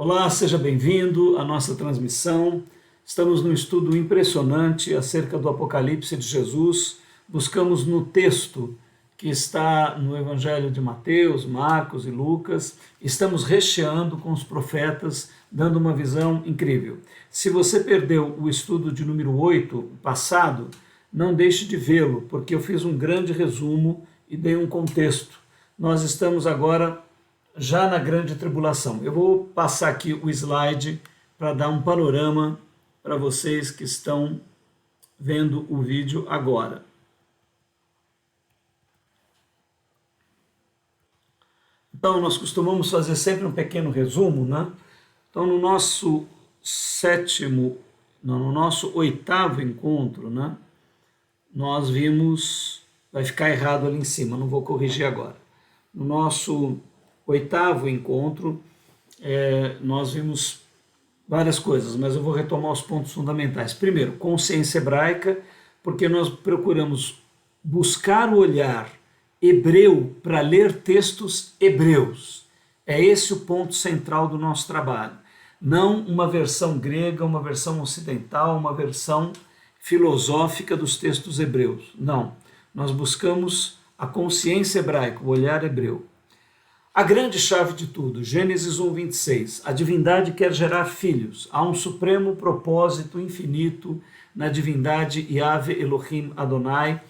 Olá, seja bem-vindo à nossa transmissão. Estamos num estudo impressionante acerca do Apocalipse de Jesus. Buscamos no texto que está no Evangelho de Mateus, Marcos e Lucas. Estamos recheando com os profetas, dando uma visão incrível. Se você perdeu o estudo de número 8, passado, não deixe de vê-lo, porque eu fiz um grande resumo e dei um contexto. Nós estamos agora já na grande tribulação. Eu vou passar aqui o slide para dar um panorama para vocês que estão vendo o vídeo agora. Então, nós costumamos fazer sempre um pequeno resumo, né? Então, no nosso oitavo encontro, né? Nós vimos, vai ficar errado ali em cima, não vou corrigir agora. No nosso oitavo encontro, nós vimos várias coisas, mas eu vou retomar os pontos fundamentais. Primeiro, consciência hebraica, porque nós procuramos buscar o olhar hebreu para ler textos hebreus. É esse o ponto central do nosso trabalho. Não uma versão grega, uma versão ocidental, uma versão filosófica dos textos hebreus. Não. Nós buscamos a consciência hebraica, o olhar hebreu. A grande chave de tudo, Gênesis 1:26, a divindade quer gerar filhos, há um supremo propósito infinito na divindade Yahvé Elohim Adonai,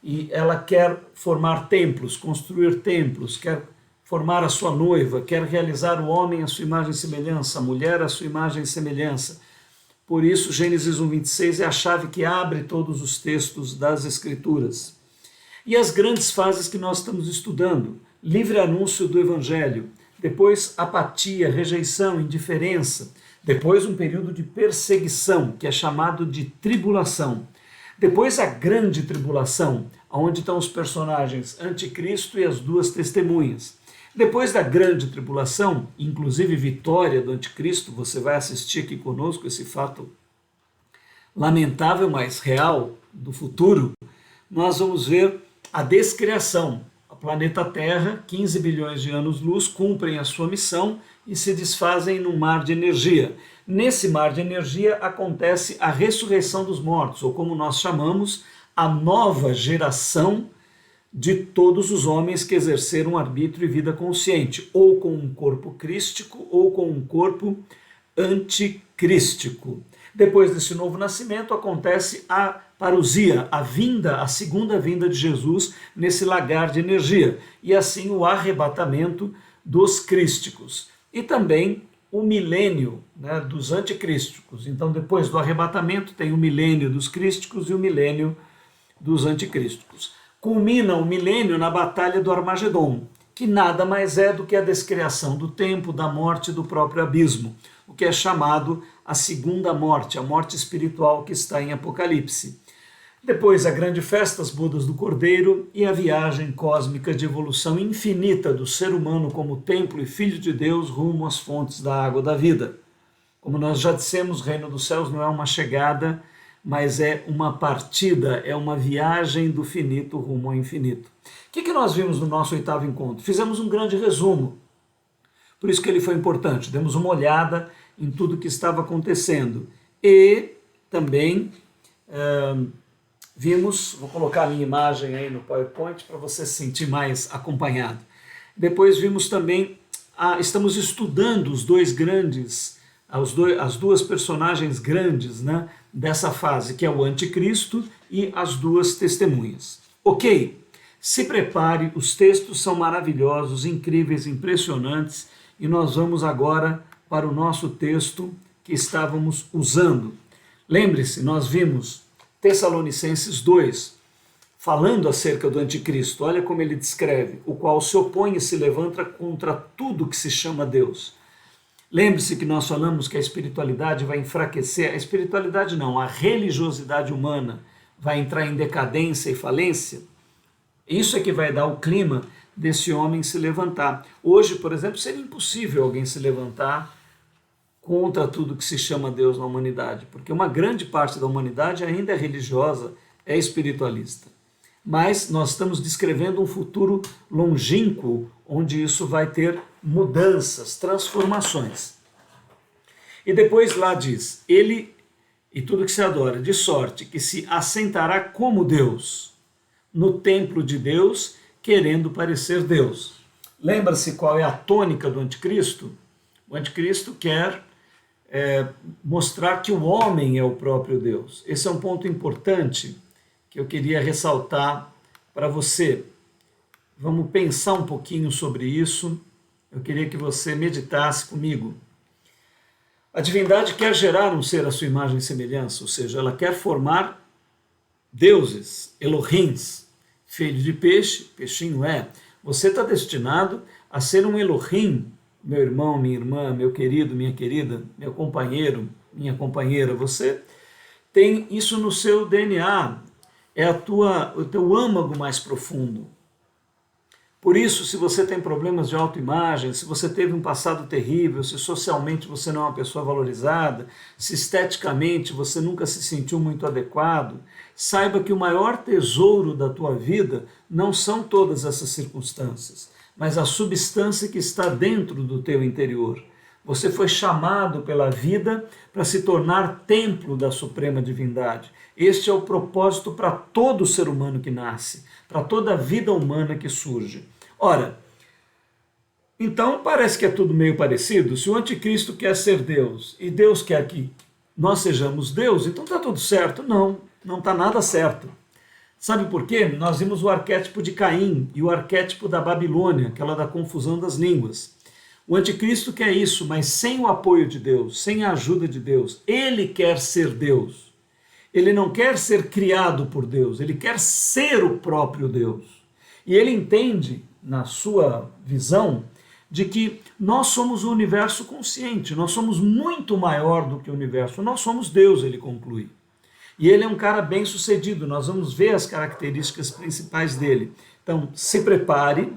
e ela quer formar templos, construir templos, quer formar a sua noiva, quer realizar o homem à sua imagem e semelhança, a mulher à sua imagem e semelhança. Por isso, Gênesis 1:26 é a chave que abre todos os textos das Escrituras. E as grandes fases que nós estamos estudando, livre anúncio do Evangelho, depois apatia, rejeição, indiferença, depois um período de perseguição, que é chamado de tribulação, depois a grande tribulação, onde estão os personagens Anticristo e as duas testemunhas. Depois da grande tribulação, inclusive vitória do Anticristo, você vai assistir aqui conosco esse fato lamentável, mas real, do futuro, nós vamos ver a descriação. O planeta Terra, 15 bilhões de anos-luz, cumprem a sua missão e se desfazem num mar de energia. Nesse mar de energia acontece a ressurreição dos mortos, ou como nós chamamos, a nova geração de todos os homens que exerceram arbítrio e vida consciente, ou com um corpo crístico, ou com um corpo anticrístico. Depois desse novo nascimento acontece a parousia, a segunda vinda de Jesus nesse lagar de energia, e assim o arrebatamento dos crísticos. E também o milênio, né, dos anticrísticos. Então, depois do arrebatamento, tem o milênio dos crísticos e o milênio dos anticrísticos. Culmina o milênio na Batalha do Armagedon, que nada mais é do que a descriação do tempo, da morte do próprio abismo, o que é chamado a segunda morte, a morte espiritual que está em Apocalipse. Depois a grande festa, as bodas do Cordeiro e a viagem cósmica de evolução infinita do ser humano como templo e filho de Deus rumo às fontes da água da vida. Como nós já dissemos, o reino dos céus não é uma chegada, mas é uma partida, é uma viagem do finito rumo ao infinito. O que nós vimos no nosso oitavo encontro? Fizemos um grande resumo, por isso que ele foi importante. Demos uma olhada em tudo que estava acontecendo e também vimos, vou colocar a minha imagem aí no PowerPoint para você se sentir mais acompanhado. Depois vimos também, estamos estudando os dois grandes, as duas personagens grandes, né, dessa fase, que é o Anticristo e as duas testemunhas. Ok, se prepare, os textos são maravilhosos, incríveis, impressionantes, e nós vamos agora para o nosso texto que estávamos usando. Lembre-se, nós vimos Tessalonicenses 2, falando acerca do Anticristo. Olha como ele descreve, o qual se opõe e se levanta contra tudo que se chama Deus. Lembre-se que nós falamos que a espiritualidade vai enfraquecer, a espiritualidade não, a religiosidade humana vai entrar em decadência e falência. Isso é que vai dar o clima desse homem se levantar. Hoje, por exemplo, seria impossível alguém se levantar contra tudo que se chama Deus na humanidade, porque uma grande parte da humanidade ainda é religiosa, é espiritualista. Mas nós estamos descrevendo um futuro longínquo, onde isso vai ter mudanças, transformações. E depois lá diz, ele e tudo que se adora, de sorte que se assentará como Deus, no templo de Deus, querendo parecer Deus. Lembra-se qual é a tônica do anticristo? O anticristo quer mostrar que o homem é o próprio Deus. Esse é um ponto importante que eu queria ressaltar para você. Vamos pensar um pouquinho sobre isso. Eu queria que você meditasse comigo. A divindade quer gerar um ser à sua imagem e semelhança, ou seja, ela quer formar deuses, Elohims, filho de peixe, peixinho é. Você está destinado a ser um Elohim, meu irmão, minha irmã, meu querido, minha querida, meu companheiro, minha companheira. Você tem isso no seu DNA, é o teu âmago mais profundo. Por isso, se você tem problemas de autoimagem, se você teve um passado terrível, se socialmente você não é uma pessoa valorizada, se esteticamente você nunca se sentiu muito adequado, saiba que o maior tesouro da tua vida não são todas essas circunstâncias, mas a substância que está dentro do teu interior. Você foi chamado pela vida para se tornar templo da Suprema Divindade. Este é o propósito para todo ser humano que nasce, para toda a vida humana que surge. Ora, então parece que é tudo meio parecido. Se o anticristo quer ser Deus e Deus quer que nós sejamos Deus, então está tudo certo. Não está nada certo. Sabe por quê? Nós vimos o arquétipo de Caim e o arquétipo da Babilônia, aquela da confusão das línguas. O anticristo quer isso, mas sem o apoio de Deus, sem a ajuda de Deus. Ele quer ser Deus. Ele não quer ser criado por Deus, ele quer ser o próprio Deus. E ele entende, na sua visão, de que nós somos o universo consciente, nós somos muito maior do que o universo, nós somos Deus, ele conclui. E ele é um cara bem sucedido, nós vamos ver as características principais dele. Então, se prepare,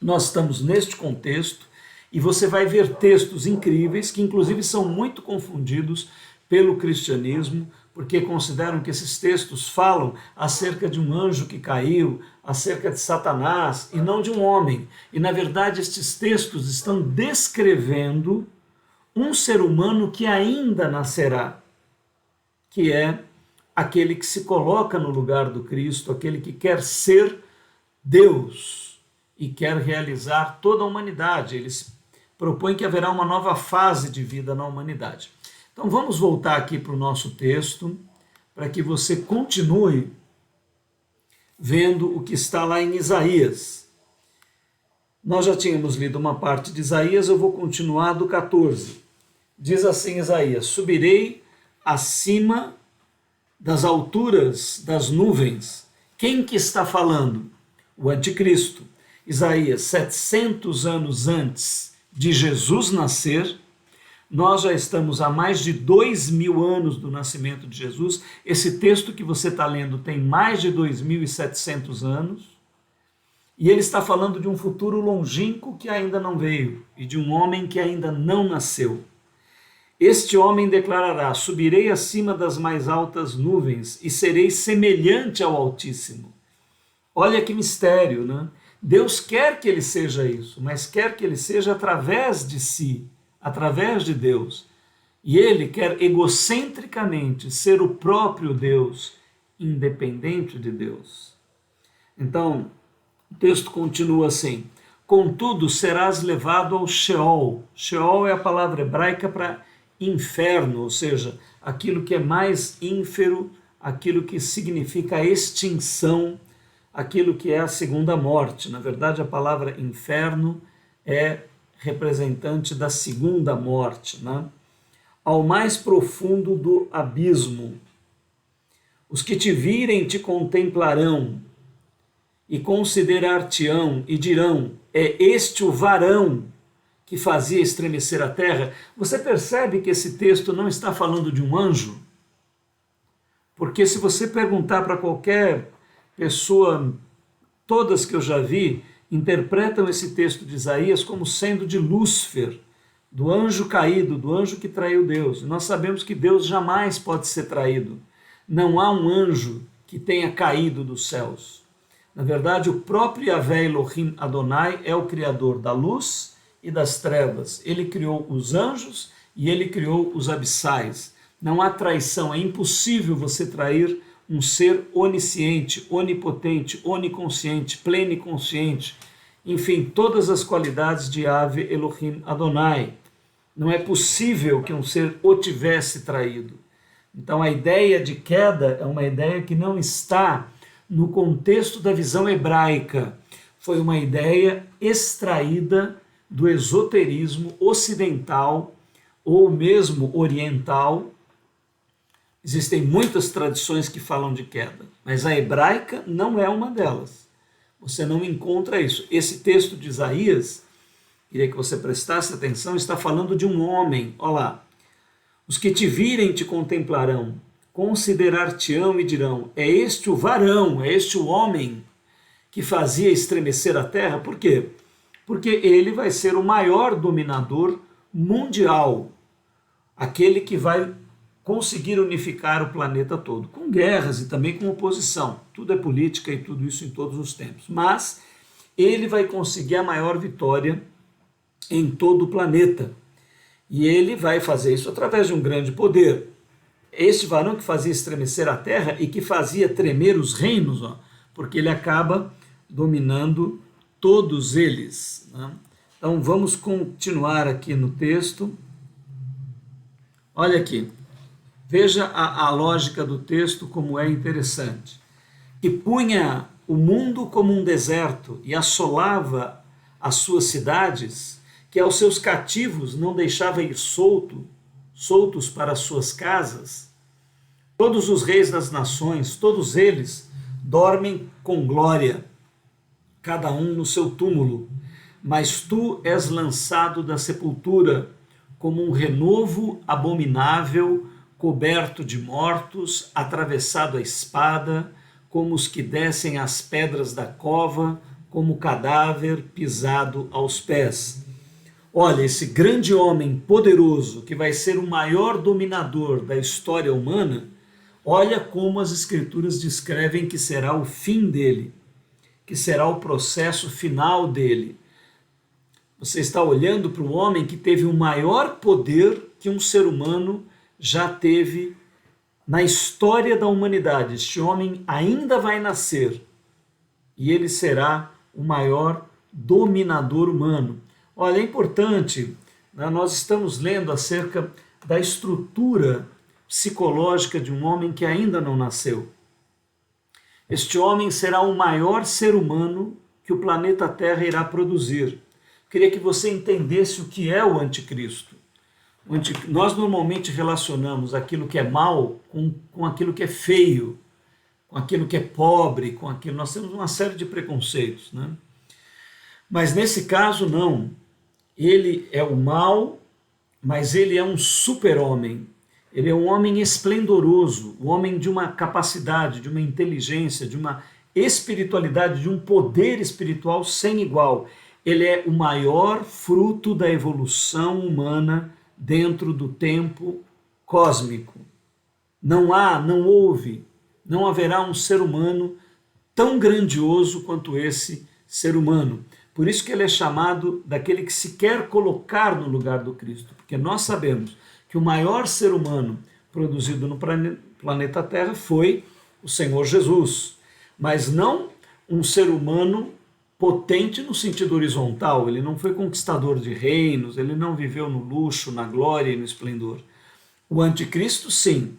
nós estamos neste contexto, e você vai ver textos incríveis, que inclusive são muito confundidos pelo cristianismo, porque consideram que esses textos falam acerca de um anjo que caiu, acerca de Satanás, e não de um homem. E, na verdade, estes textos estão descrevendo um ser humano que ainda nascerá, que é aquele que se coloca no lugar do Cristo, aquele que quer ser Deus e quer realizar toda a humanidade. Eles propõem que haverá uma nova fase de vida na humanidade. Então vamos voltar aqui para o nosso texto, para que você continue vendo o que está lá em Isaías. Nós já tínhamos lido uma parte de Isaías, eu vou continuar do 14. Diz assim Isaías: subirei acima das alturas das nuvens. Quem que está falando? O anticristo. Isaías, 700 anos antes de Jesus nascer, nós já estamos há mais de 2.000 anos do nascimento de Jesus. Esse texto que você está lendo tem mais de 2.700 anos. E ele está falando de um futuro longínquo que ainda não veio e de um homem que ainda não nasceu. Este homem declarará: subirei acima das mais altas nuvens e serei semelhante ao Altíssimo. Olha que mistério, né? Deus quer que ele seja isso, mas quer que ele seja através de si, através de Deus. E ele quer egocentricamente ser o próprio Deus, independente de Deus. Então, o texto continua assim: contudo, serás levado ao Sheol. Sheol é a palavra hebraica para inferno, ou seja, aquilo que é mais ínfero, aquilo que significa a extinção, aquilo que é a segunda morte. Na verdade, a palavra inferno é representante da segunda morte, né? Ao mais profundo do abismo. Os que te virem te contemplarão e considerar-te-ão e dirão: é este o varão que fazia estremecer a terra? Você percebe que esse texto não está falando de um anjo? Porque se você perguntar para qualquer pessoa, todas que eu já vi, interpretam esse texto de Isaías como sendo de Lúcifer, do anjo caído, do anjo que traiu Deus. E nós sabemos que Deus jamais pode ser traído. Não há um anjo que tenha caído dos céus. Na verdade, o próprio Yahvé Elohim Adonai é o criador da luz e das trevas. Ele criou os anjos e ele criou os abissais. Não há traição, é impossível você trair um ser onisciente, onipotente, oniconsciente, pleniconsciente, enfim, todas as qualidades de Ave Elohim Adonai. Não é possível que um ser o tivesse traído. Então a ideia de queda é uma ideia que não está no contexto da visão hebraica. Foi uma ideia extraída do esoterismo ocidental ou mesmo oriental. Existem muitas tradições que falam de queda, mas a hebraica não é uma delas. Você não encontra isso. Esse texto de Isaías, queria que você prestasse atenção, está falando de um homem. Olha lá. Os que te virem te contemplarão, considerar-te-ão e dirão, é este o varão, é este o homem que fazia estremecer a terra. Por quê? Porque ele vai ser o maior dominador mundial, aquele que vai conseguir unificar o planeta todo, com guerras e também com oposição. Tudo é política e tudo isso em todos os tempos. Mas ele vai conseguir a maior vitória em todo o planeta. E ele vai fazer isso através de um grande poder. Este varão que fazia estremecer a terra e que fazia tremer os reinos, porque ele acaba dominando todos eles. Né? Então vamos continuar aqui no texto. Olha aqui, veja a lógica do texto como é interessante. Que punha o mundo como um deserto e assolava as suas cidades, que aos seus cativos não deixava ir soltos para as suas casas. Todos os reis das nações, todos eles dormem com glória, cada um no seu túmulo, mas tu és lançado da sepultura, como um renovo abominável, coberto de mortos, atravessado a espada, como os que descem as pedras da cova, como cadáver pisado aos pés. Olha, esse grande homem poderoso, que vai ser o maior dominador da história humana, olha como as escrituras descrevem que será o fim dele, que será o processo final dele. Você está olhando para o homem que teve o maior poder que um ser humano já teve na história da humanidade. Este homem ainda vai nascer e ele será o maior dominador humano. Olha, é importante, né? Nós estamos lendo acerca da estrutura psicológica de um homem que ainda não nasceu. Este homem será o maior ser humano que o planeta Terra irá produzir. Queria que você entendesse o que é o anticristo. Nós normalmente relacionamos aquilo que é mal com aquilo que é feio, com aquilo que é pobre, com aquilo. Nós temos uma série de preconceitos, né? Mas nesse caso, não. Ele é o mal, mas ele é um super-homem. Ele é um homem esplendoroso, um homem de uma capacidade, de uma inteligência, de uma espiritualidade, de um poder espiritual sem igual. Ele é o maior fruto da evolução humana dentro do tempo cósmico. Não houve, não haverá um ser humano tão grandioso quanto esse ser humano. Por isso que ele é chamado daquele que se quer colocar no lugar do Cristo, porque nós sabemos que o maior ser humano produzido no planeta Terra foi o Senhor Jesus, mas não um ser humano potente no sentido horizontal. Ele não foi conquistador de reinos, ele não viveu no luxo, na glória e no esplendor. O anticristo, sim,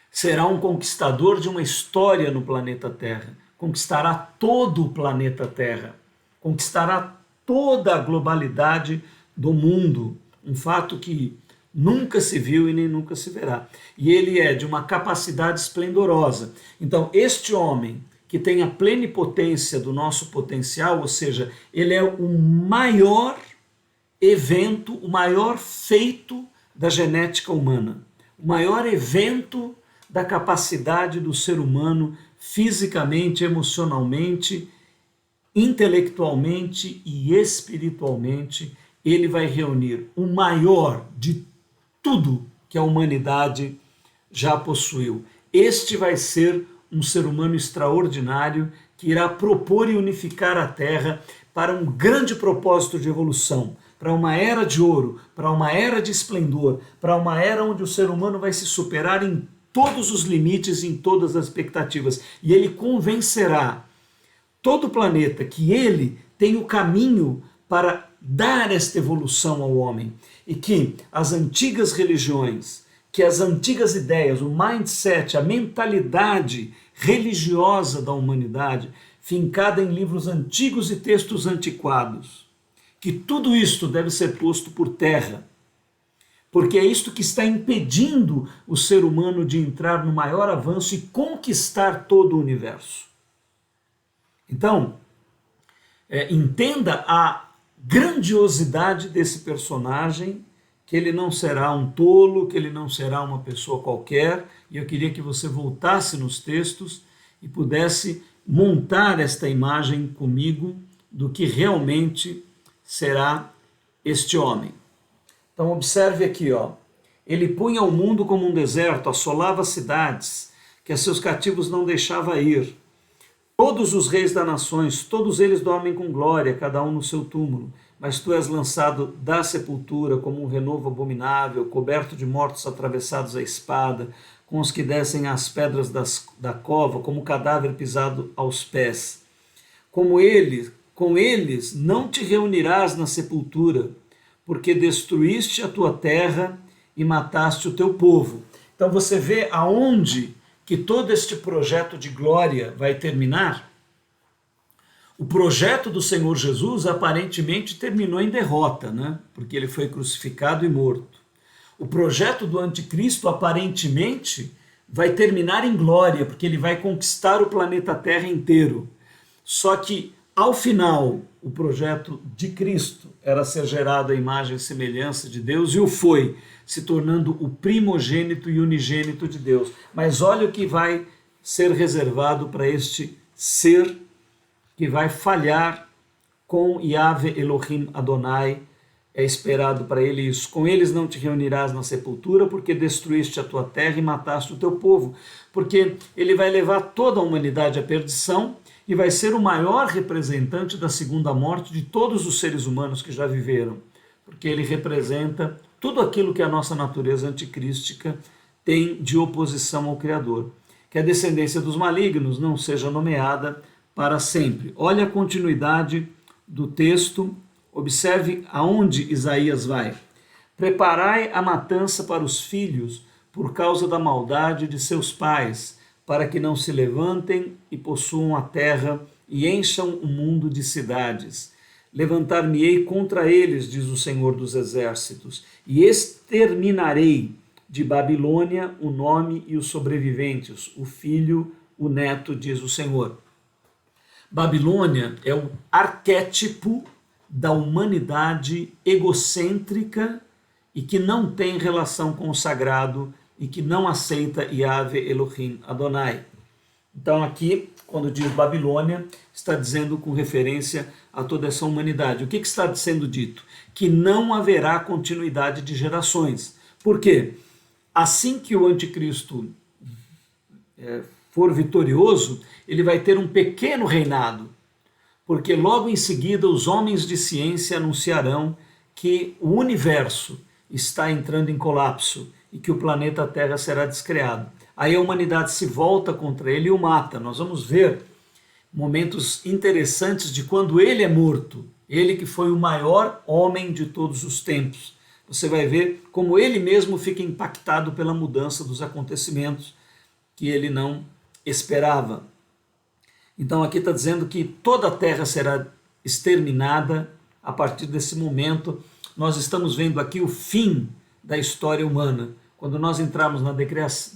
será um conquistador de uma história no planeta Terra, conquistará todo o planeta Terra, conquistará toda a globalidade do mundo, um fato que nunca se viu e nem nunca se verá. E ele é de uma capacidade esplendorosa. Então, este homem que tem a plenipotência do nosso potencial, ou seja, ele é o maior evento, o maior feito da genética humana, o maior evento da capacidade do ser humano fisicamente, emocionalmente, intelectualmente e espiritualmente. Ele vai reunir o maior de tudo que a humanidade já possuiu. Este vai ser um ser humano extraordinário que irá propor e unificar a Terra, para um grande propósito de evolução, para uma era de ouro, para uma era de esplendor, para uma era onde o ser humano vai se superar em todos os limites, em todas as expectativas. E ele convencerá todo o planeta que ele tem o caminho para dar esta evolução ao homem. E que as antigas religiões, que as antigas ideias, o mindset, a mentalidade religiosa da humanidade, fincada em livros antigos e textos antiquados, que tudo isto deve ser posto por terra, porque é isto que está impedindo o ser humano de entrar no maior avanço e conquistar todo o universo. Então, entenda a grandiosidade desse personagem, que ele não será um tolo, que ele não será uma pessoa qualquer, e eu queria que você voltasse nos textos e pudesse montar esta imagem comigo do que realmente será este homem. Então observe aqui, ó. Ele punha o mundo como um deserto, assolava cidades, que a seus cativos não deixava ir. Todos os reis das nações, todos eles dormem com glória, cada um no seu túmulo. Mas tu és lançado da sepultura como um renovo abominável, coberto de mortos atravessados à espada, com os que descem às pedras da cova, como cadáver pisado aos pés. Com eles não te reunirás na sepultura, porque destruíste a tua terra e mataste o teu povo. Então você vê aonde que todo este projeto de glória vai terminar? O projeto do Senhor Jesus aparentemente terminou em derrota, né? Porque ele foi crucificado e morto. O projeto do anticristo aparentemente vai terminar em glória, porque ele vai conquistar o planeta Terra inteiro. Só que, ao final, o projeto de Cristo era ser gerado à imagem e semelhança de Deus, e o foi, se tornando o primogênito e unigênito de Deus. Mas olha o que vai ser reservado para este ser que vai falhar com Yahvé Elohim Adonai. É esperado para ele isso. Com eles não te reunirás na sepultura, porque destruíste a tua terra e mataste o teu povo. Porque ele vai levar toda a humanidade à perdição e vai ser o maior representante da segunda morte de todos os seres humanos que já viveram. Porque ele representa tudo aquilo que a nossa natureza anticrística tem de oposição ao Criador. Que a descendência dos malignos não seja nomeada para sempre. Olha a continuidade do texto, observe aonde Isaías vai. Preparai a matança para os filhos por causa da maldade de seus pais, para que não se levantem e possuam a terra e encham o mundo de cidades. Levantar-me-ei contra eles, diz o Senhor dos Exércitos, e exterminarei de Babilônia o nome e os sobreviventes, o filho, o neto, diz o Senhor. Babilônia é o arquétipo da humanidade egocêntrica e que não tem relação com o sagrado e que não aceita Yahvé Elohim Adonai. Então aqui, quando diz Babilônia, está dizendo com referência a toda essa humanidade. O que está sendo dito? Que não haverá continuidade de gerações. Por quê? Assim que o anticristo for vitorioso, ele vai ter um pequeno reinado, porque logo em seguida os homens de ciência anunciarão que o universo está entrando em colapso e que o planeta Terra será descreado. Aí a humanidade se volta contra ele e o mata. Nós vamos ver momentos interessantes de quando ele é morto, ele que foi o maior homem de todos os tempos. Você vai ver como ele mesmo fica impactado pela mudança dos acontecimentos que ele não esperava. Então aqui está dizendo que toda a terra será exterminada a partir desse momento. Nós estamos vendo aqui o fim da história humana. Quando nós entrarmos na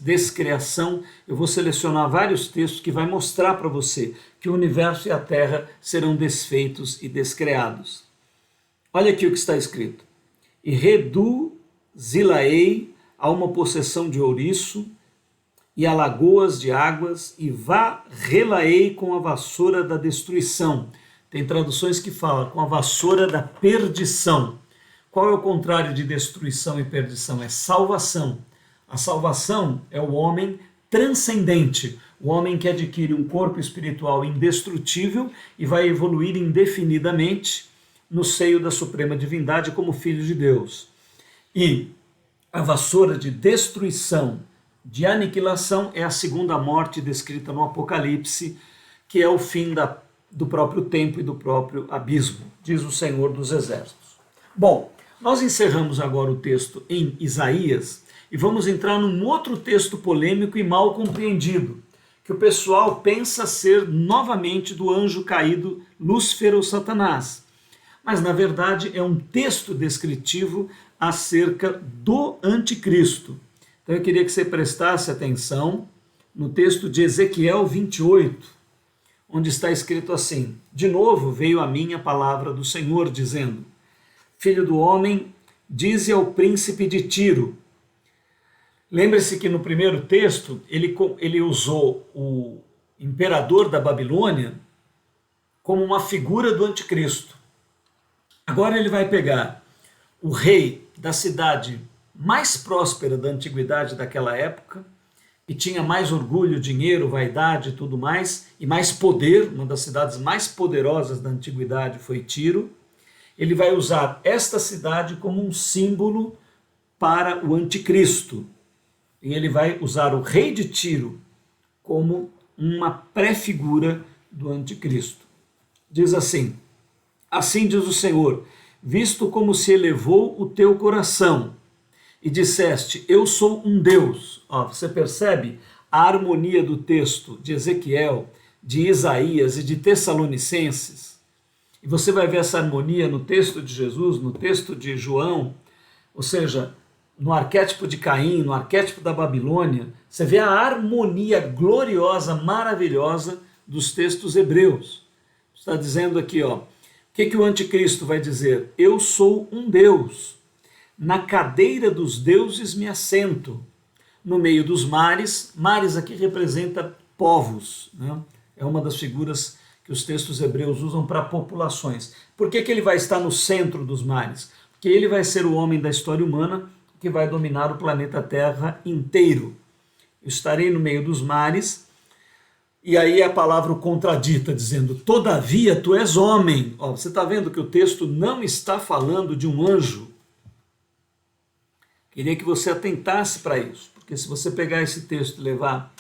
descriação, eu vou selecionar vários textos que vai mostrar para você que o universo e a terra serão desfeitos e descreados. Olha aqui o que está escrito. E reduzi-la-ei a uma possessão de ouriço e a lagoas de águas, e varrê-la-ei com a vassoura da destruição. Tem traduções que falam com a vassoura da perdição. Qual é o contrário de destruição e perdição? É salvação. A salvação é o homem transcendente, o homem que adquire um corpo espiritual indestrutível e vai evoluir indefinidamente no seio da suprema divindade como filho de Deus. E a vassoura de destruição, de aniquilação, é a segunda morte descrita no Apocalipse, que é o fim do próprio tempo e do próprio abismo, diz o Senhor dos Exércitos. Bom, nós encerramos agora o texto em Isaías e vamos entrar num outro texto polêmico e mal compreendido, que o pessoal pensa ser novamente do anjo caído Lúcifer ou Satanás. Mas, na verdade, é um texto descritivo acerca do anticristo. Então, eu queria que você prestasse atenção no texto de Ezequiel 28, onde está escrito assim: de novo veio a mim a palavra do Senhor, dizendo: Filho do homem, dize ao príncipe de Tiro. Lembre-se que no primeiro texto ele usou o imperador da Babilônia como uma figura do anticristo. Agora ele vai pegar o rei da cidade mais próspera da antiguidade daquela época, que tinha mais orgulho, dinheiro, vaidade e tudo mais, e mais poder, uma das cidades mais poderosas da antiguidade foi Tiro. Ele vai usar esta cidade como um símbolo para o anticristo. E ele vai usar o rei de Tiro como uma pré-figura do anticristo. Diz assim: assim diz o Senhor, visto como se elevou o teu coração, e disseste, eu sou um Deus. Ó, você percebe a harmonia do texto de Ezequiel, de Isaías e de Tessalonicenses? E você vai ver essa harmonia no texto de Jesus, no texto de João, ou seja, no arquétipo de Caim, no arquétipo da Babilônia. Você vê a harmonia gloriosa, maravilhosa dos textos hebreus. Está dizendo aqui, ó, o que o anticristo vai dizer? Eu sou um Deus. Na cadeira dos deuses me assento, no meio dos mares. Mares aqui representa povos, né? É uma das figuras que os textos hebreus usam para populações. Por que ele vai estar no centro dos mares? Porque ele vai ser o homem da história humana que vai dominar o planeta Terra inteiro. Eu estarei no meio dos mares, e aí a palavra o contradita, dizendo, todavia tu és homem. Ó, você está vendo que o texto não está falando de um anjo. Queria que você atentasse para isso, porque se você pegar esse texto e levar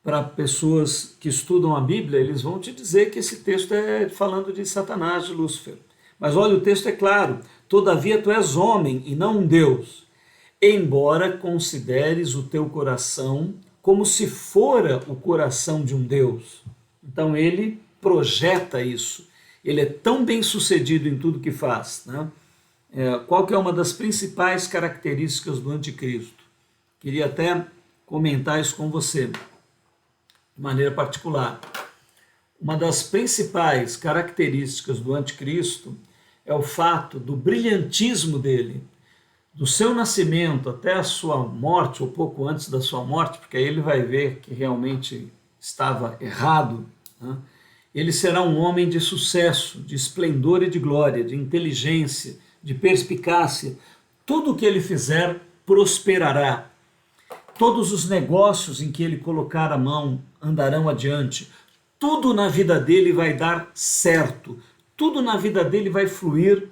para pessoas que estudam a Bíblia, eles vão te dizer que esse texto é falando de Satanás, de Lúcifer. Mas olha, o texto é claro, todavia tu és homem e não um Deus, embora consideres o teu coração como se fora o coração de um Deus. Então ele projeta isso, ele é tão bem sucedido em tudo que faz, né? Qual que é uma das principais características do anticristo? Queria até comentar isso com você, de maneira particular. Uma das principais características do anticristo é o fato do brilhantismo dele, do seu nascimento até a sua morte, ou pouco antes da sua morte, porque aí ele vai ver que realmente estava errado, né? Ele será um homem de sucesso, de esplendor e de glória, de inteligência, de perspicácia. Tudo o que ele fizer prosperará. Todos os negócios em que ele colocar a mão andarão adiante. Tudo na vida dele vai dar certo. Tudo na vida dele vai fluir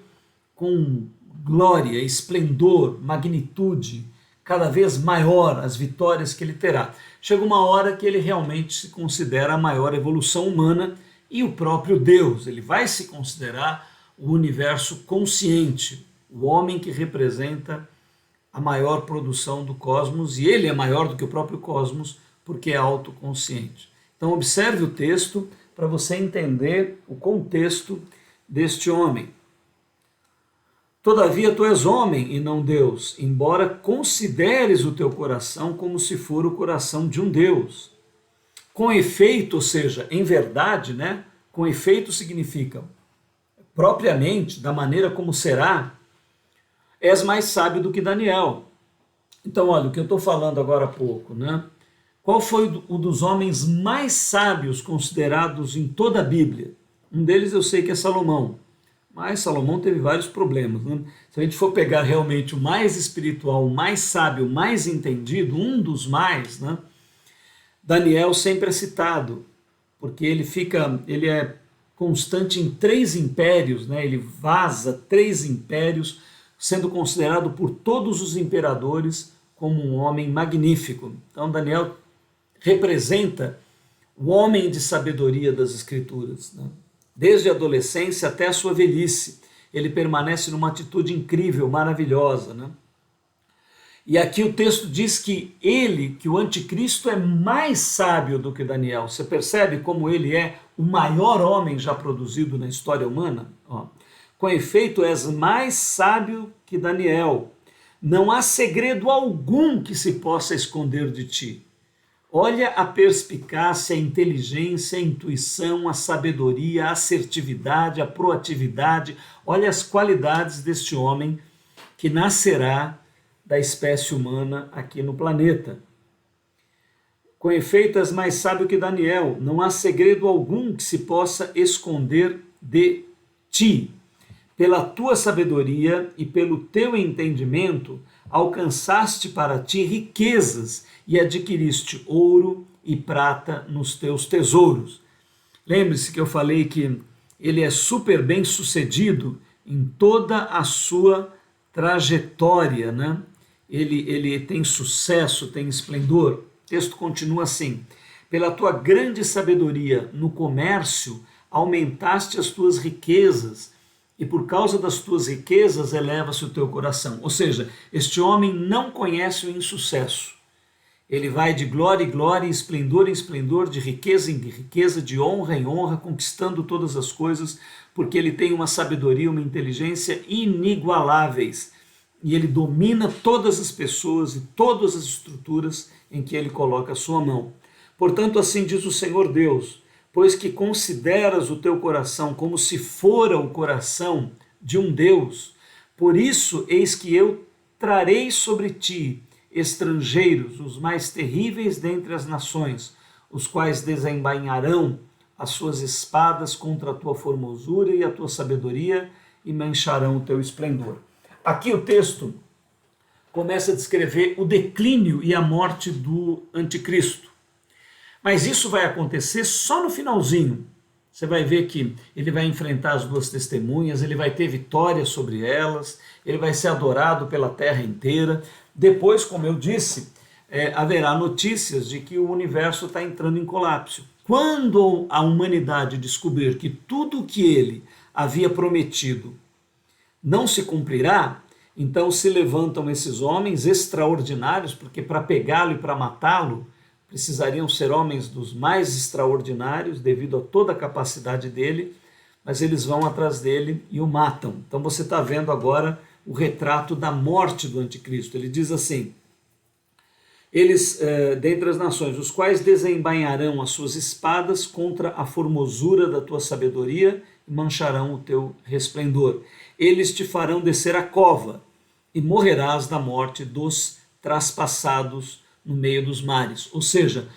com glória, esplendor, magnitude, cada vez maior as vitórias que ele terá. Chega uma hora que ele realmente se considera a maior evolução humana e o próprio Deus. Ele vai se considerar o universo consciente, o homem que representa a maior produção do cosmos, e ele é maior do que o próprio cosmos porque é autoconsciente. Então observe o texto para você entender o contexto deste homem. Todavia tu és homem e não Deus, embora consideres o teu coração como se for o coração de um Deus. Com efeito, ou seja, em verdade, né? Com efeito significa propriamente, da maneira como será, és mais sábio do que Daniel. Então, olha, o que eu estou falando agora há pouco, né? Qual foi o dos homens mais sábios considerados em toda a Bíblia? Um deles eu sei que é Salomão, mas Salomão teve vários problemas, né? Se a gente for pegar realmente o mais espiritual, o mais sábio, o mais entendido, um dos mais, né? Daniel sempre é citado, porque ele é constante em 3 impérios, né? Ele vaza 3 impérios, sendo considerado por todos os imperadores como um homem magnífico. Então Daniel representa o homem de sabedoria das Escrituras, né? Desde a adolescência até a sua velhice, ele permanece numa atitude incrível, maravilhosa, né? E aqui o texto diz que o anticristo é mais sábio do que Daniel. Você percebe como ele é o maior homem já produzido na história humana? Ó. Com efeito, és mais sábio que Daniel. Não há segredo algum que se possa esconder de ti. Olha a perspicácia, a inteligência, a intuição, a sabedoria, a assertividade, a proatividade. Olha as qualidades deste homem que nascerá da espécie humana aqui no planeta. Com efeito, és mais sábio que Daniel. Não há segredo algum que se possa esconder de ti. Pela tua sabedoria e pelo teu entendimento, alcançaste para ti riquezas e adquiriste ouro e prata nos teus tesouros. Lembre-se que eu falei que ele é super bem sucedido em toda a sua trajetória, né? Ele tem sucesso, tem esplendor. O texto continua assim: pela tua grande sabedoria no comércio, aumentaste as tuas riquezas, e por causa das tuas riquezas eleva-se o teu coração. Ou seja, este homem não conhece o insucesso. Ele vai de glória em glória, em esplendor, de riqueza em riqueza, de honra em honra, conquistando todas as coisas, porque ele tem uma sabedoria, uma inteligência inigualáveis. E ele domina todas as pessoas e todas as estruturas em que ele coloca a sua mão. Portanto, assim diz o Senhor Deus: pois que consideras o teu coração como se fora o coração de um Deus, por isso eis que eu trarei sobre ti estrangeiros, os mais terríveis dentre as nações, os quais desembainharão as suas espadas contra a tua formosura e a tua sabedoria e mancharão o teu esplendor. Aqui o texto começa a descrever o declínio e a morte do anticristo. Mas isso vai acontecer só no finalzinho. Você vai ver que ele vai enfrentar as 2 testemunhas, ele vai ter vitória sobre elas, ele vai ser adorado pela terra inteira. Depois, como eu disse, haverá notícias de que o universo está entrando em colapso. Quando a humanidade descobrir que tudo o que ele havia prometido não se cumprirá, então se levantam esses homens extraordinários, porque para pegá-lo e para matá-lo, precisariam ser homens dos mais extraordinários, devido a toda a capacidade dele, mas eles vão atrás dele e o matam. Então você está vendo agora o retrato da morte do anticristo. Ele diz assim: eles, dentre as nações, os quais desembainharão as suas espadas contra a formosura da tua sabedoria e mancharão o teu resplendor. Eles te farão descer a cova e morrerás da morte dos traspassados no meio dos mares. Ou seja,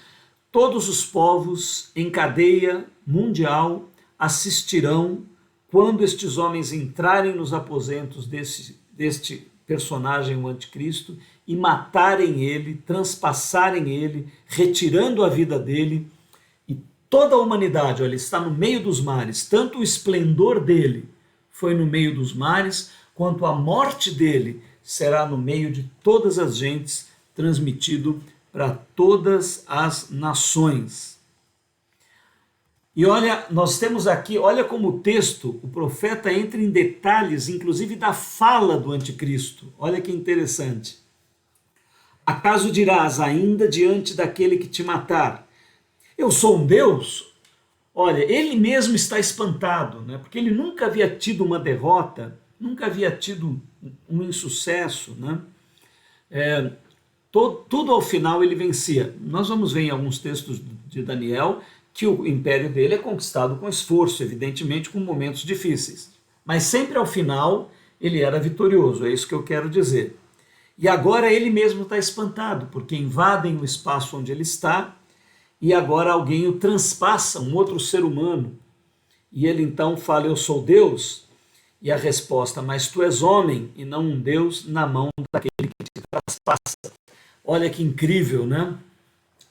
todos os povos em cadeia mundial assistirão quando estes homens entrarem nos aposentos deste personagem, o anticristo, e matarem ele, transpassarem ele, retirando a vida dele. E toda a humanidade, olha, está no meio dos mares. Tanto o esplendor dele foi no meio dos mares, quanto a morte dele será no meio de todas as gentes, transmitido para todas as nações. E olha, nós temos aqui, olha como o texto, o profeta entra em detalhes, inclusive da fala do anticristo. Olha que interessante. Acaso dirás ainda diante daquele que te matar: eu sou um Deus? Olha, ele mesmo está espantado, né? Porque ele nunca havia tido uma derrota, nunca havia tido um insucesso, né? Tudo ao final ele vencia. Nós vamos ver em alguns textos de Daniel que o império dele é conquistado com esforço, evidentemente com momentos difíceis. Mas sempre ao final ele era vitorioso, é isso que eu quero dizer. E agora ele mesmo está espantado, porque invadem o espaço onde ele está e agora alguém o transpassa, um outro ser humano. E ele então fala: eu sou Deus. E a resposta: mas tu és homem e não um Deus na mão daquele que te traspassa. Olha que incrível, né?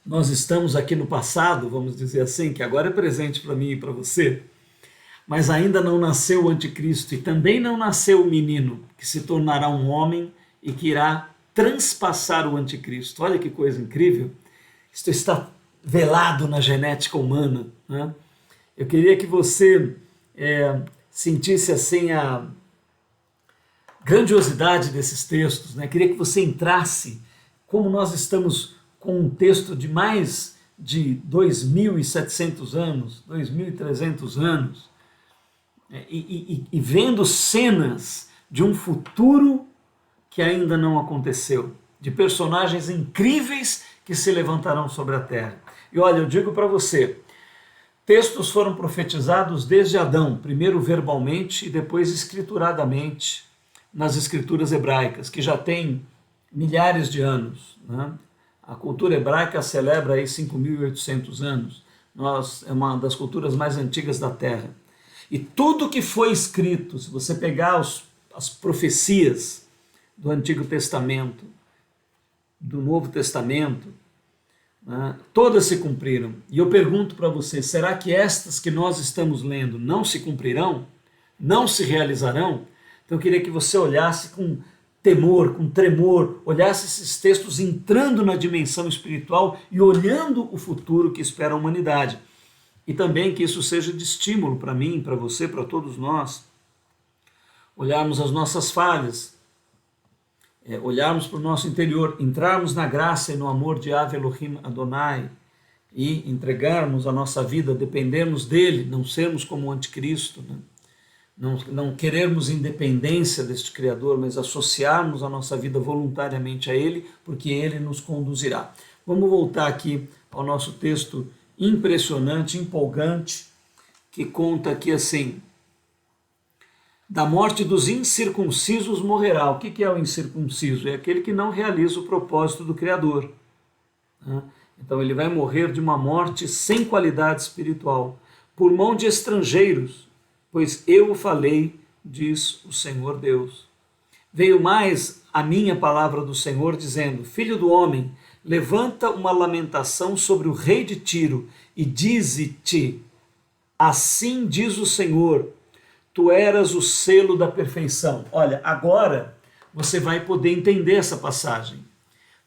nós estamos aqui no passado, vamos dizer assim, que agora é presente para mim e para você, mas ainda não nasceu o anticristo e também não nasceu o menino, que se tornará um homem e que irá transpassar o anticristo. Olha que coisa incrível. Isto está velado na genética humana, né? Eu queria que você sentisse assim a grandiosidade desses textos, né? Queria que você entrasse, como nós estamos com um texto de mais de 2.700 anos, 2.300 anos, e vendo cenas de um futuro que ainda não aconteceu, de personagens incríveis que se levantarão sobre a terra. E olha, eu digo para você, textos foram profetizados desde Adão, primeiro verbalmente e depois escrituradamente nas escrituras hebraicas, que já tem milhares de anos, né? A cultura hebraica celebra aí 5.800 anos. É uma das culturas mais antigas da Terra. E tudo que foi escrito, se você pegar as profecias do Antigo Testamento, do Novo Testamento, né, todas se cumpriram. E eu pergunto para você, será que estas que nós estamos lendo não se cumprirão? Não se realizarão? Então eu queria que você olhasse com temor, com tremor, olhasse esses textos entrando na dimensão espiritual e olhando o futuro que espera a humanidade. E também que isso seja de estímulo para mim, para você, para todos nós. Olharmos as nossas falhas, olharmos para o nosso interior, entrarmos na graça e no amor de Yahvé Elohim Adonai e entregarmos a nossa vida, dependermos dele, não sermos como o anticristo, né? Não querermos independência deste Criador, mas associarmos a nossa vida voluntariamente a Ele, porque Ele nos conduzirá. Vamos voltar aqui ao nosso texto impressionante, empolgante, que conta aqui assim: da morte dos incircuncisos morrerá. O que é o incircunciso? É aquele que não realiza o propósito do Criador, né? Então ele vai morrer de uma morte sem qualidade espiritual, por mão de estrangeiros, pois eu o falei, diz o Senhor Deus. Veio mais a minha palavra do Senhor, dizendo: Filho do homem, levanta uma lamentação sobre o rei de Tiro e dize-te: assim diz o Senhor, tu eras o selo da perfeição. Olha, agora você vai poder entender essa passagem. O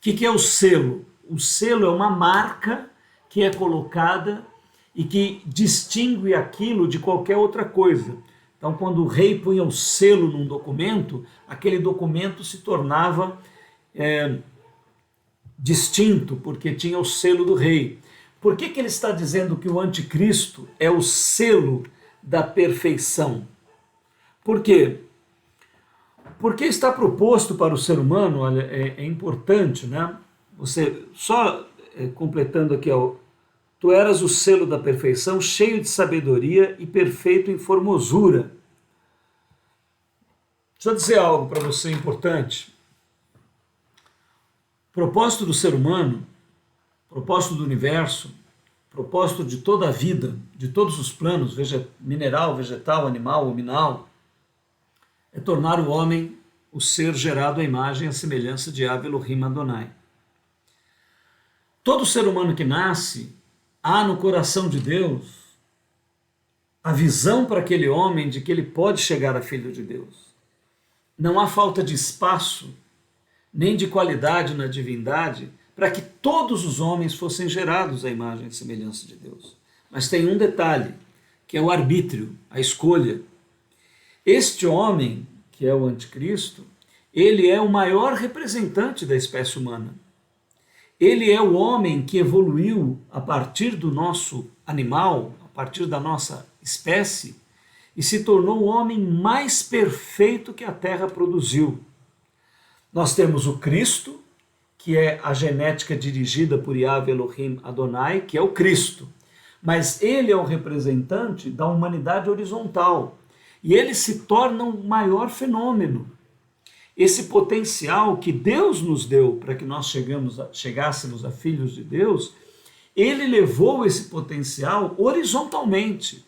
que é o selo? O selo é uma marca que é colocada e que distingue aquilo de qualquer outra coisa. Então, quando o rei punha o selo num documento, aquele documento se tornava distinto, porque tinha o selo do rei. Por que ele está dizendo que o anticristo é o selo da perfeição? Por quê? Porque está proposto para o ser humano, olha, é importante, né? Você, só completando aqui, ó, tu eras o selo da perfeição, cheio de sabedoria e perfeito em formosura. Deixa eu dizer algo para você importante. O propósito do ser humano, propósito do universo, propósito de toda a vida, de todos os planos, mineral, vegetal, animal, hominal, é tornar o homem o ser gerado à imagem e à semelhança de Yahvé Elohim Adonai. Todo ser humano que nasce, há no coração de Deus a visão para aquele homem de que ele pode chegar a filho de Deus. Não há falta de espaço, nem de qualidade na divindade, para que todos os homens fossem gerados à imagem e semelhança de Deus. Mas tem um detalhe, que é o arbítrio, a escolha. Este homem, que é o anticristo, ele é o maior representante da espécie humana. Ele é o homem que evoluiu a partir do nosso animal, a partir da nossa espécie, e se tornou o homem mais perfeito que a Terra produziu. Nós temos o Cristo, que é a genética dirigida por Yahvé Elohim Adonai, que é o Cristo. Mas ele é o representante da humanidade horizontal. E ele se torna um maior fenômeno. Esse potencial que Deus nos deu para que nós chegássemos a filhos de Deus, ele levou esse potencial horizontalmente,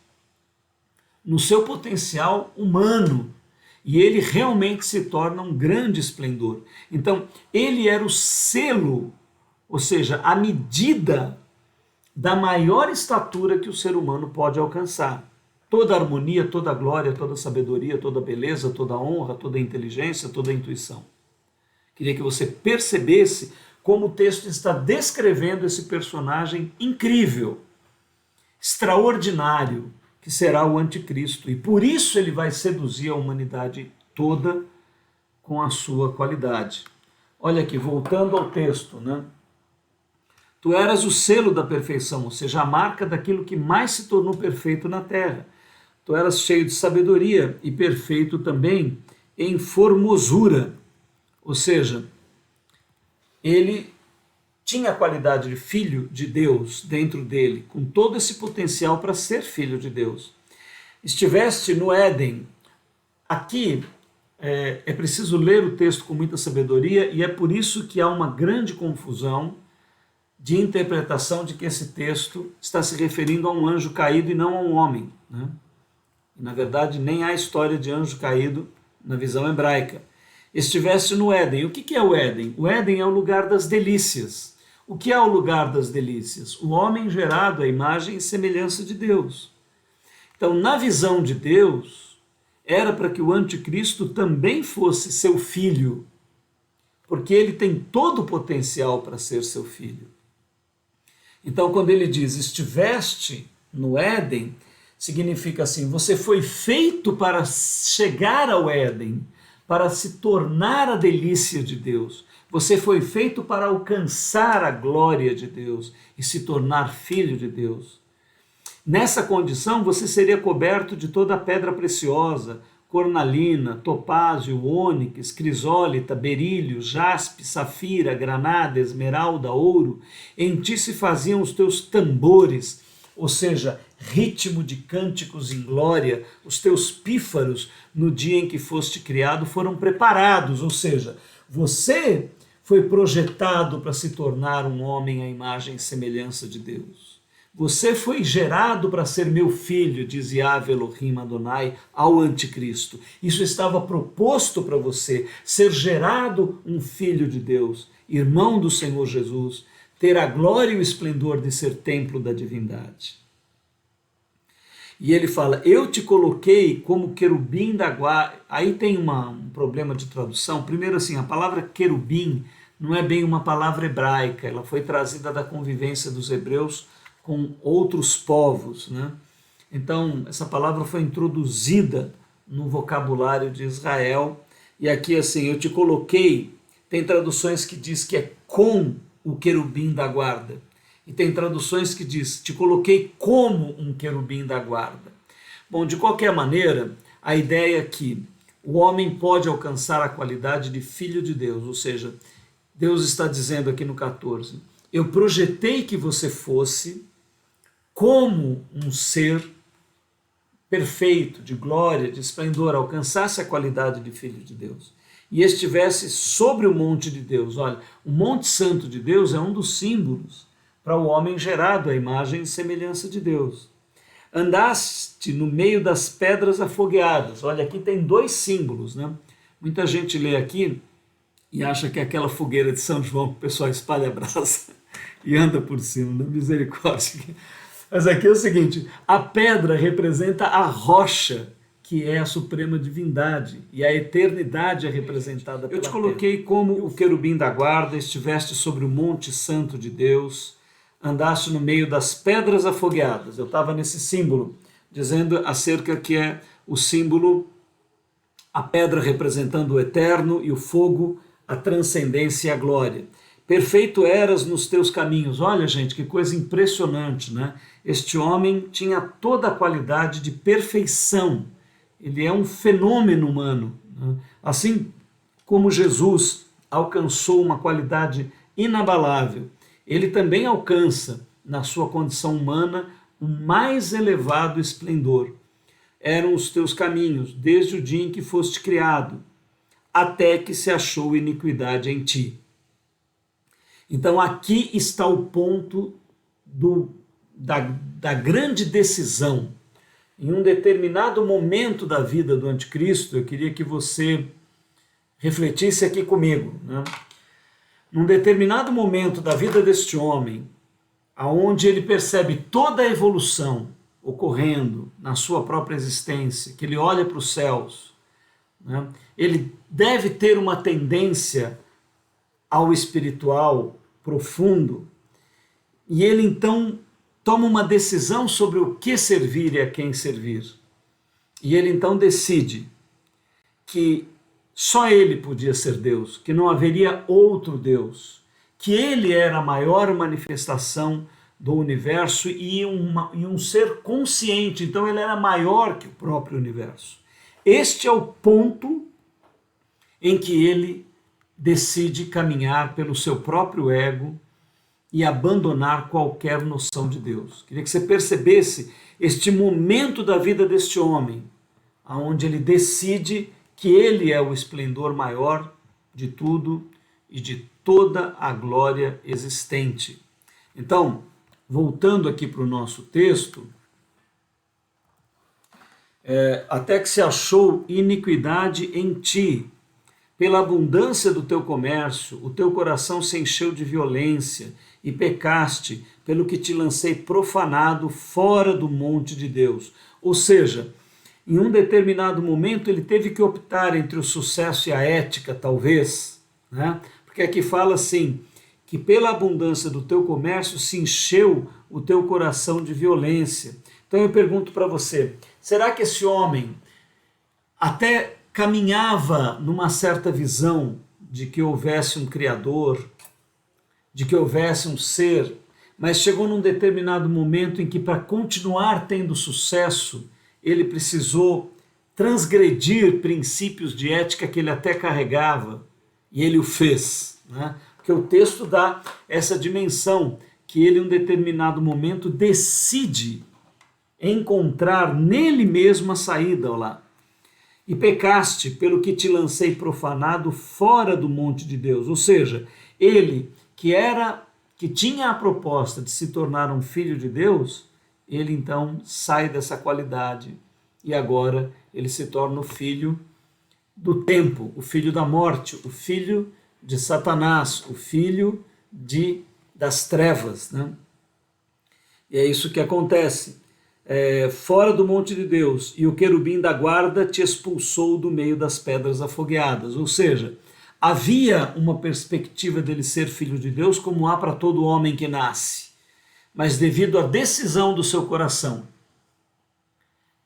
no seu potencial humano, e ele realmente se torna um grande esplendor. Então, ele era o selo, ou seja, a medida da maior estatura que o ser humano pode alcançar. Toda harmonia, toda glória, toda sabedoria, toda beleza, toda honra, toda inteligência, toda intuição. Queria que você percebesse como o texto está descrevendo esse personagem incrível, extraordinário, que será o anticristo. E por isso ele vai seduzir a humanidade toda com a sua qualidade. Olha aqui, voltando ao texto, né? Tu eras o selo da perfeição, ou seja, a marca daquilo que mais se tornou perfeito na terra. Tu eras cheio de sabedoria e perfeito também em formosura. Ou seja, ele tinha a qualidade de filho de Deus dentro dele, com todo esse potencial para ser filho de Deus. Estiveste no Éden. Aqui é preciso ler o texto com muita sabedoria e é por isso que há uma grande confusão de interpretação de que esse texto está se referindo a um anjo caído e não a um homem, né? E, na verdade, nem há história de anjo caído na visão hebraica. Estiveste no Éden. O que é o Éden? O Éden é o lugar das delícias. O que é o lugar das delícias? O homem gerado à imagem e semelhança de Deus. Então, na visão de Deus, era para que o anticristo também fosse seu filho, porque ele tem todo o potencial para ser seu filho. Então, quando ele diz, estiveste no Éden, significa assim, você foi feito para chegar ao Éden, para se tornar a delícia de Deus. Você foi feito para alcançar a glória de Deus e se tornar filho de Deus. Nessa condição, você seria coberto de toda a pedra preciosa, cornalina, topázio, ônix, crisólita, berílio, jaspe, safira, granada, esmeralda, ouro. Em ti se faziam os teus tambores, ou seja, ritmo de cânticos em glória. Os teus pífaros, no dia em que foste criado, foram preparados, ou seja, você foi projetado para se tornar um homem à imagem e semelhança de Deus. Você foi gerado para ser meu filho, diz Yahvé Elohim Adonai ao anticristo. Isso estava proposto para você, ser gerado um filho de Deus, irmão do Senhor Jesus, ter a glória e o esplendor de ser templo da divindade. E ele fala, eu te coloquei como querubim da guarda. Aí tem um problema de tradução. Primeiro assim, a palavra querubim não é bem uma palavra hebraica, ela foi trazida da convivência dos hebreus com outros povos, né? Então, essa palavra foi introduzida no vocabulário de Israel, e aqui assim, eu te coloquei, tem traduções que diz que é com o querubim da guarda, e tem traduções que diz, te coloquei como um querubim da guarda. Bom, de qualquer maneira, a ideia é que o homem pode alcançar a qualidade de filho de Deus, ou seja, Deus está dizendo aqui no 14, eu projetei que você fosse como um ser perfeito, de glória, de esplendor, alcançasse a qualidade de filho de Deus e estivesse sobre o monte de Deus. Olha, o Monte Santo de Deus é um dos símbolos para o homem gerado à imagem e semelhança de Deus. Andaste no meio das pedras afogueadas. Olha, aqui tem dois símbolos, né? Muita gente lê aqui e acha que é aquela fogueira de São João que o pessoal espalha a brasa e anda por cima, né? Misericórdia. Mas aqui é o seguinte, a pedra representa a rocha, que é a suprema divindade, e a eternidade é representada pela pedra. Eu te coloquei como o querubim da guarda, estiveste sobre o monte santo de Deus, andaste no meio das pedras afogueadas. Eu estava nesse símbolo, dizendo acerca que é o símbolo, a pedra representando o eterno e o fogo, a transcendência e a glória. Perfeito eras nos teus caminhos. Olha, gente, que coisa impressionante, né? Este homem tinha toda a qualidade de perfeição. Ele é um fenômeno humano, né? Assim como Jesus alcançou uma qualidade inabalável, ele também alcança, na sua condição humana, o mais elevado esplendor. Eram os teus caminhos, desde o dia em que foste criado, até que se achou iniquidade em ti. Então aqui está o ponto da grande decisão. Em um determinado momento da vida do anticristo, eu queria que você refletisse aqui comigo, né? num determinado momento da vida deste homem, aonde ele percebe toda a evolução ocorrendo na sua própria existência, que ele olha para os céus, né? Ele deve ter uma tendência ao espiritual profundo, e ele então toma uma decisão sobre o que servir e a quem servir. E ele então decide que só ele podia ser Deus, que não haveria outro Deus, que ele era a maior manifestação do universo e um ser consciente, então ele era maior que o próprio universo. Este é o ponto em que ele decide caminhar pelo seu próprio ego e abandonar qualquer noção de Deus. Queria que você percebesse este momento da vida deste homem, onde ele decide que ele é o esplendor maior de tudo e de toda a glória existente. Então, voltando aqui para o nosso texto, até que se achou iniquidade em ti, pela abundância do teu comércio, o teu coração se encheu de violência e pecaste, pelo que te lancei profanado fora do monte de Deus. Ou seja, em um determinado momento ele teve que optar entre o sucesso e a ética, talvez, né? Porque aqui fala assim, que pela abundância do teu comércio se encheu o teu coração de violência. Então eu pergunto para você, será que esse homem até caminhava numa certa visão de que houvesse um Criador, de que houvesse um ser, mas chegou num determinado momento em que, para continuar tendo sucesso, ele precisou transgredir princípios de ética que ele até carregava, e ele o fez, né? Porque o texto dá essa dimensão, que ele em um determinado momento decide encontrar nele mesmo a saída, olha lá. E pecaste, pelo que te lancei profanado fora do monte de Deus. Ou seja, ele que tinha a proposta de se tornar um filho de Deus, ele então sai dessa qualidade e agora ele se torna o filho do tempo, o filho da morte, o filho de Satanás, o filho das trevas, né? E é isso que acontece. Fora do monte de Deus, e o querubim da guarda te expulsou do meio das pedras afogueadas. Ou seja, havia uma perspectiva dele ser filho de Deus, como há para todo homem que nasce, mas devido à decisão do seu coração,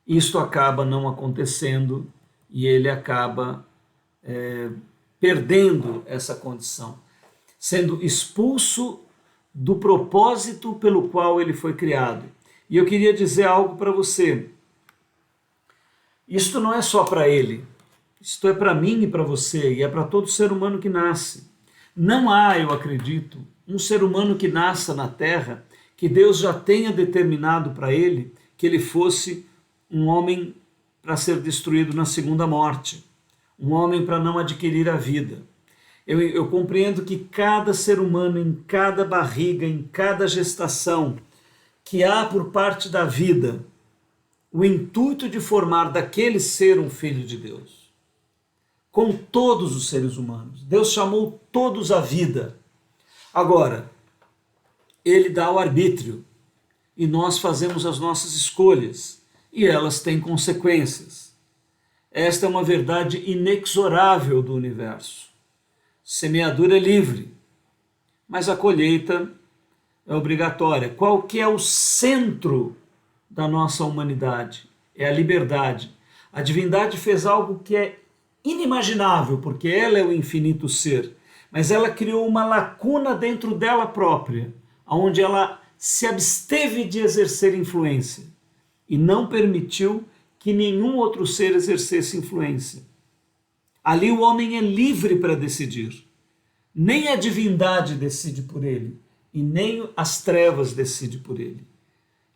isto acaba não acontecendo e ele acaba perdendo essa condição, sendo expulso do propósito pelo qual ele foi criado. E eu queria dizer algo para você. Isto não é só para ele. Isto é para mim e para você. E é para todo ser humano que nasce. Não há, eu acredito, um ser humano que nasça na Terra que Deus já tenha determinado para ele que ele fosse um homem para ser destruído na segunda morte. Um homem para não adquirir a vida. Eu compreendo que cada ser humano, em cada barriga, em cada gestação, que há por parte da vida o intuito de formar daquele ser um filho de Deus. Com todos os seres humanos. Deus chamou todos à vida. Agora, ele dá o arbítrio e nós fazemos as nossas escolhas e elas têm consequências. Esta é uma verdade inexorável do universo. Semeadura é livre, mas a colheita é obrigatória. Qual que é o centro da nossa humanidade? É a liberdade. A divindade fez algo que é inimaginável, porque ela é o infinito ser, mas ela criou uma lacuna dentro dela própria, onde ela se absteve de exercer influência e não permitiu que nenhum outro ser exercesse influência. Ali o homem é livre para decidir. Nem a divindade decide por ele, e nem as trevas decidem por ele.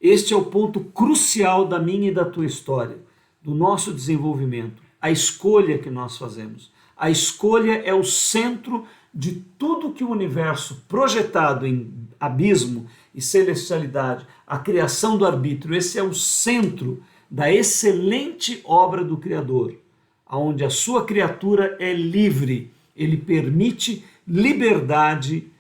Este é o ponto crucial da minha e da tua história, do nosso desenvolvimento, a escolha que nós fazemos. A escolha é o centro de tudo que o universo, projetado em abismo e celestialidade, a criação do arbítrio, esse é o centro da excelente obra do Criador, onde a sua criatura é livre, ele permite liberdade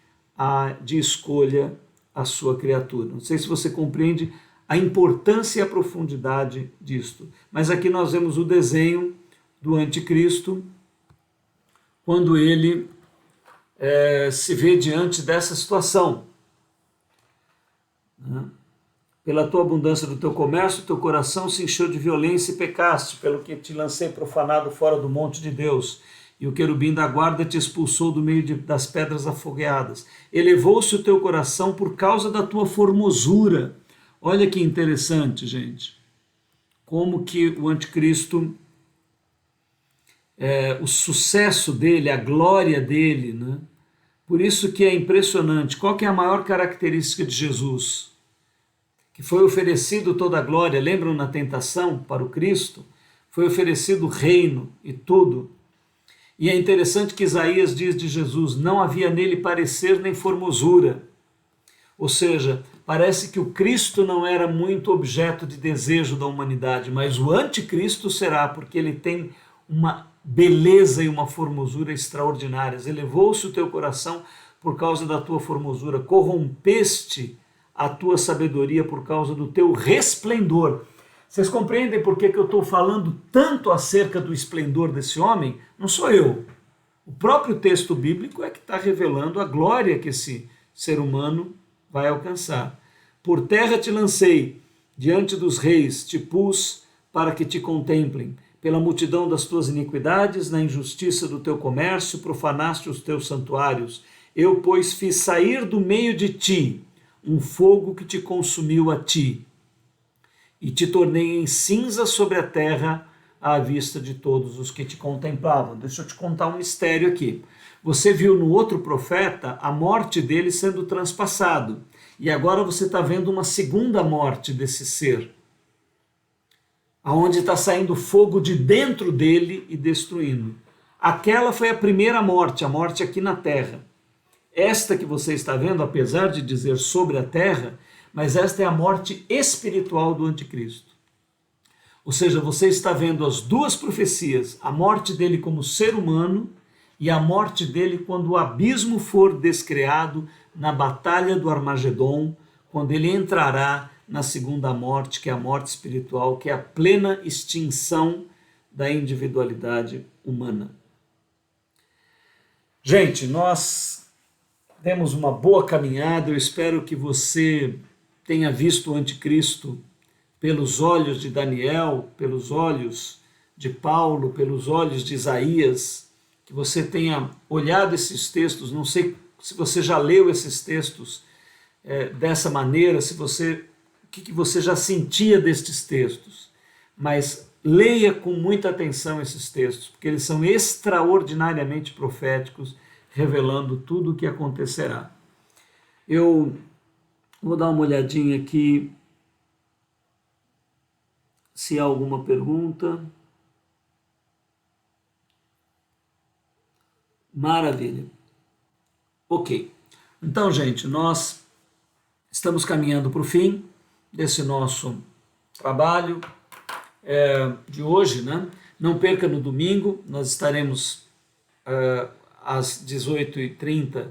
de escolha à sua criatura. Não sei se você compreende a importância e a profundidade disto, mas aqui nós vemos o desenho do anticristo quando ele se vê diante dessa situação. Pela tua abundância do teu comércio, teu coração se encheu de violência e pecaste, pelo que te lancei profanado fora do monte de Deus, e o querubim da guarda te expulsou do meio das pedras afogueadas. Elevou-se o teu coração por causa da tua formosura. Olha que interessante, gente, como que o anticristo, o sucesso dele, a glória dele, né? Por isso que é impressionante. Qual que é a maior característica de Jesus? Que foi oferecido toda a glória, lembram na tentação para o Cristo? Foi oferecido o reino e tudo. E é interessante que Isaías diz de Jesus, não havia nele parecer nem formosura. Ou seja, parece que o Cristo não era muito objeto de desejo da humanidade, mas o anticristo será, porque ele tem uma beleza e uma formosura extraordinárias. Elevou-se o teu coração por causa da tua formosura, corrompeste a tua sabedoria por causa do teu resplendor. Vocês compreendem por que eu estou falando tanto acerca do esplendor desse homem? Não sou eu. O próprio texto bíblico é que está revelando a glória que esse ser humano vai alcançar. Por terra te lancei, diante dos reis te pus para que te contemplem. Pela multidão das tuas iniquidades, na injustiça do teu comércio, profanaste os teus santuários. Eu, pois, fiz sair do meio de ti um fogo que te consumiu a ti, e te tornei em cinza sobre a terra à vista de todos os que te contemplavam. Deixa eu te contar um mistério aqui. Você viu no outro profeta a morte dele sendo transpassado, e agora você está vendo uma segunda morte desse ser, aonde está saindo fogo de dentro dele e destruindo. Aquela foi a primeira morte, a morte aqui na terra. Esta que você está vendo, apesar de dizer sobre a terra, mas esta é a morte espiritual do anticristo. Ou seja, você está vendo as duas profecias, a morte dele como ser humano e a morte dele quando o abismo for descreado na batalha do Armagedon, quando ele entrará na segunda morte, que é a morte espiritual, que é a plena extinção da individualidade humana. Gente, nós demos uma boa caminhada, eu espero que você tenha visto o anticristo pelos olhos de Daniel, pelos olhos de Paulo, pelos olhos de Isaías, que você tenha olhado esses textos, não sei se você já leu esses textos dessa maneira, se você, o que você já sentia destes textos, mas leia com muita atenção esses textos, porque eles são extraordinariamente proféticos, revelando tudo o que acontecerá. Eu vou dar uma olhadinha aqui se há alguma pergunta. Maravilha. Ok. Então, gente, nós estamos caminhando para o fim desse nosso trabalho de hoje, né? Não perca no domingo, nós estaremos às 18h30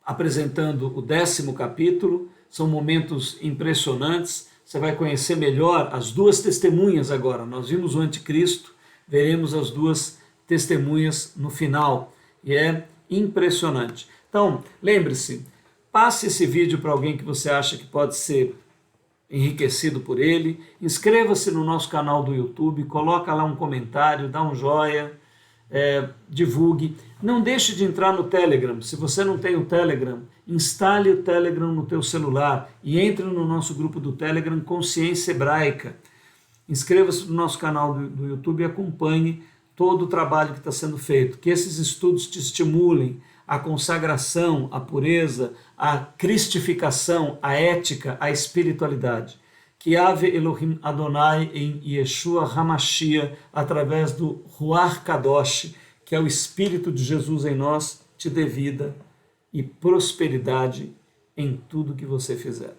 apresentando o 10º capítulo. São momentos impressionantes. Você vai conhecer melhor as duas testemunhas agora. Nós vimos o anticristo, veremos as duas testemunhas no final. E é impressionante. Então, lembre-se, passe esse vídeo para alguém que você acha que pode ser enriquecido por ele. Inscreva-se no nosso canal do YouTube, coloca lá um comentário, dá um joia, divulgue. Não deixe de entrar no Telegram. Se você não tem o Telegram, instale o Telegram no teu celular e entre no nosso grupo do Telegram Consciência Hebraica. Inscreva-se no nosso canal do YouTube e acompanhe todo o trabalho que está sendo feito. Que esses estudos te estimulem a consagração, a pureza, a cristificação, a ética, a espiritualidade. Que Ave Elohim Adonai em Yeshua HaMashiach, através do Ruach Kadosh, que é o Espírito de Jesus em nós, te dê vida e prosperidade em tudo que você fizer.